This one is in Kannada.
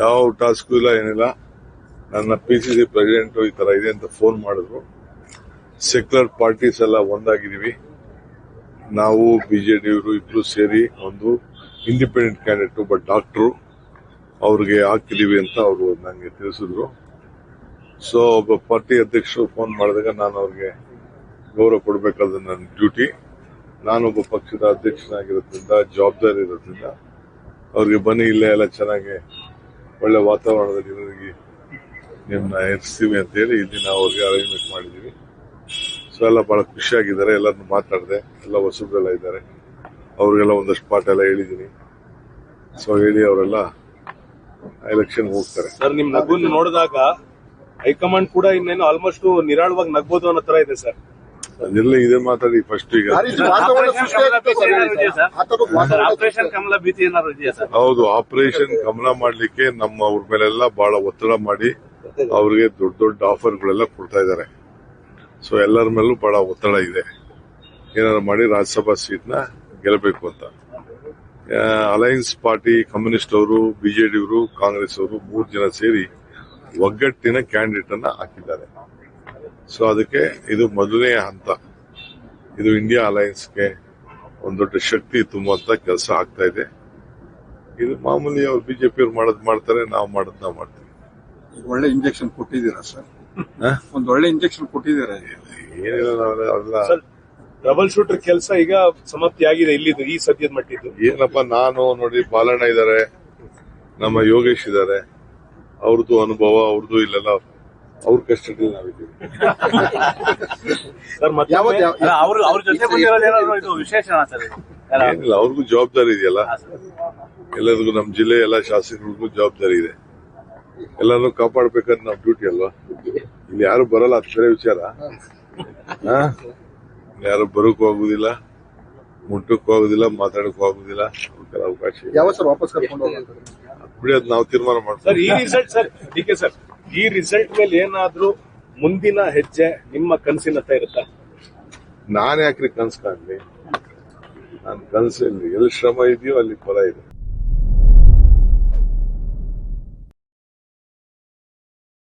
ಯಾವ ಟಾಸ್ಕ್ ಇಲ್ಲ ಏನಿಲ್ಲ. ನನ್ನ PCC ಪ್ರೆಸಿಡೆಂಟ್ ಈ ತರ ಇದೆ ಅಂತ ಫೋನ್ ಮಾಡಿದ್ರು. ಸೆಕ್ಯುಲರ್ ಪಾರ್ಟೀಸ್ ಎಲ್ಲ ಒಂದಾಗಿದ್ದೀವಿ. ನಾವು ಬಿಜೆಡಿಯವರು ಇಬ್ರು ಸೇರಿ ಒಂದು ಇಂಡಿಪೆಂಡೆಂಟ್ ಕ್ಯಾಂಡಿಡೇಟ್ ಒಬ್ಬ ಡಾಕ್ಟರ್ ಅವ್ರಿಗೆ ಹಾಕಿದೀವಿ ಅಂತ ಅವರು ನಂಗೆ ತಿಳಿಸಿದ್ರು. ಸೊ ಒಬ್ಬ ಪಾರ್ಟಿ ಅಧ್ಯಕ್ಷರು ಫೋನ್ ಮಾಡಿದಾಗ ನಾನು ಅವ್ರಿಗೆ ಗೌರವ ಕೊಡಬೇಕಾದ ನನ್ನ ಡ್ಯೂಟಿ. ನಾನೊಬ್ಬ ಪಕ್ಷದ ಅಧ್ಯಕ್ಷನಾಗಿರೋದ್ರಿಂದ ಜವಾಬ್ದಾರಿ ಇರೋದ್ರಿಂದ ಅವ್ರಿಗೆ ಬನ್ನಿ ಇಲ್ಲೇ ಎಲ್ಲ ಚೆನ್ನಾಗಿ ಒಳ್ಳೆ ವಾತಾವರಣದಲ್ಲಿ ಇವರಿಗೆ ನಿಮ್ಮನ್ನ ಇರಿಸ್ತೀವಿ ಅಂತ ಹೇಳಿ ಈ ದಿನ ಅವ್ರಿಗೆ ಅರೇಂಜ್ಮೆಂಟ್ ಮಾಡಿದೀವಿ. ಸೊ ಎಲ್ಲ ಬಹಳ ಖುಷಿಯಾಗಿದ್ದಾರೆ. ಎಲ್ಲರನ್ನು ಮಾತಾಡಿದೆ, ಎಲ್ಲ ಹೊಸಬ್ರೆಲ್ಲ ಇದ್ದಾರೆ, ಅವ್ರಿಗೆಲ್ಲ ಒಂದಷ್ಟು ಪಾಠ ಎಲ್ಲ ಹೇಳಿದೀನಿ. ಸೊ ಹೇಳಿ ಅವರೆಲ್ಲ ಎಲೆಕ್ಷನ್ ಹೋಗ್ತಾರೆ. ಸರ್, ನಿಮ್ ನಗುನ್ನು ನೋಡಿದಾಗ ಹೈಕಮಾಂಡ್ ಕೂಡ ಇನ್ನೇನು ಆಲ್ಮೋಸ್ಟ್ ನಿರಾಳವಾಗಿ ನಗ್ಬೋದು ಅನ್ನೋ ತರ ಇದೆ ಸರ್. ಅದೆಲ್ಲ ಇದೆ ಮಾತಾಡಿ ಫಸ್ಟ್. ಈಗ ಆಪರೇಷನ್ ಕಮಲ ಭೀತಿ ಏನಾದ್ರು ಇದೆಯಾ ಸರ್? ಹೌದು, ಆಪರೇಷನ್ ಕಮಲ ಮಾಡ್ಲಿಕ್ಕೆ ನಮ್ಮ ಅವ್ರ ಮೇಲೆಲ್ಲ ಬಹಳ ಒತ್ತಡ ಮಾಡಿ ಅವ್ರಿಗೆ ದೊಡ್ಡ ದೊಡ್ಡ ಆಫರ್ಗಳೆಲ್ಲ ಕೊಡ್ತಾ ಇದ್ದಾರೆ. ಸೊ ಎಲ್ಲರ ಮೇಲೂ ಬಹಳ ಒತ್ತಡ ಇದೆ, ಏನಾದ್ರು ಮಾಡಿ ರಾಜ್ಯಸಭಾ ಸೀಟ್ ನ ಗೆಲ್ಲಬೇಕು ಅಂತ. ಅಲಯನ್ಸ್ ಪಾರ್ಟಿ, ಕಮ್ಯುನಿಸ್ಟ್ ಅವರು, ಬಿಜೆಡಿಯವರು, ಕಾಂಗ್ರೆಸ್ ಅವರು 3 ಜನ ಸೇರಿ ಒಗ್ಗಟ್ಟಿನ ಕ್ಯಾಂಡಿಡೇಟ್ ಅನ್ನ ಹಾಕಿದ್ದಾರೆ. ಸೊ ಅದಕ್ಕೆ ಇದು ಮೊದಲನೇ ಹಂತ. ಇದು ಇಂಡಿಯಾ ಅಲಯನ್ಸ್ಗೆ ಒಂದು ದೊಡ್ಡ ಶಕ್ತಿ ತುಂಬುವಂತ ಕೆಲಸ ಆಗ್ತಾ ಇದೆ. ಇದು ಮಾಮೂಲಿ ಅವ್ರು ಬಿಜೆಪಿ ಅವ್ರು ಮಾಡೋದ್ ಮಾಡ್ತಾರೆ, ನಾವು ಮಾಡೋದ್ ನಾವು ಮಾಡ್ತೀವಿ. ಒಳ್ಳೆ ಇಂಜೆಕ್ಷನ್ ಕೊಟ್ಟಿದ್ದೀರಾ ಸರ್? ಒಂದು ಒಳ್ಳೆ ಇಂಜೆಕ್ಷನ್ ಕೊಟ್ಟಿದ್ದೀರಾ? ಏನಿಲ್ಲ, ನಾವೆಲ್ಲ ಡಬಲ್ ಶೂಟರ್ ಕೆಲಸ ಈಗ ಸಮಾಪ್ತಿ ಆಗಿದೆ ಇಲ್ಲಿದ್ದು, ಈ ಸದ್ಯದ ಮಟ್ಟಿದ್ದು. ಏನಪ್ಪ, ನಾನು ನೋಡಿ ಬಾಲಣ್ಣ ಇದ್ದಾರೆ, ನಮ್ಮ ಯೋಗೇಶ್ ಇದ್ದಾರೆ, ಅವ್ರದ್ದು ಅನುಭವ, ಅವ್ರದ್ದು ಇಲ್ಲೆಲ್ಲ ಅವ್ರ ಕಷ್ಟದಲ್ಲಿ ನಾವಿದ್ದೀವಿ. ಏನಿಲ್ಲ, ಅವ್ರಿಗೂ ಜವಾಬ್ದಾರಿ ಇದೆಯಲ್ಲ. ಎಲ್ಲರಿಗೂ ನಮ್ಮ ಜಿಲ್ಲೆ ಎಲ್ಲ ಶಾಸಕರಿಗೂ ಜವಾಬ್ದಾರಿ ಇದೆ. ಎಲ್ಲರನ್ನೂ ಕಾಪಾಡ್ಬೇಕಂತ ನಾವು ಡ್ಯೂಟಿ ಅಲ್ವಾ. ಇಲ್ಲಿ ಯಾರು ಬರಲ್ಲ, ಅದು ಬೇರೆ ವಿಚಾರ. ಯಾರು ಬರೋಕ್ಕೂ ಆಗುದಿಲ್ಲ, ಮುಟ್ಟಕ್ಕೂ ಆಗುದಿಲ್ಲ, ಮಾತಾಡಕ್ಕೂ ಆಗುದಿಲ್ಲ. ಅವ್ರಿಗೆಲ್ಲ ಅವಕಾಶ ಬಿಡಿ, ಅದು ನಾವು ತೀರ್ಮಾನ ಮಾಡ್ತೀವಿ. ಈ ರಿಸಲ್ಟ್ ಸರ್, ಡಿ.ಕೆ. ಸರ್, ಈ ರಿಸಲ್ಟ್ ಮೇಲೆ ಏನಾದ್ರೂ ಮುಂದಿನ ಹೆಜ್ಜೆ ನಿಮ್ಮ ಕನಸಿನತ್ತ ಇರುತ್ತಾ? ನಾನ್ ಯಾಕ್ರಿ ಕನ್ಸ್ ಕಾಣ್ಲಿ? ನನ್ನ ಕನಸಲ್ಲಿ ಎಲ್ಲಿ ಶ್ರಮ ಇದೆಯೋ ಅಲ್ಲಿ ಫಲ ಇದೆ.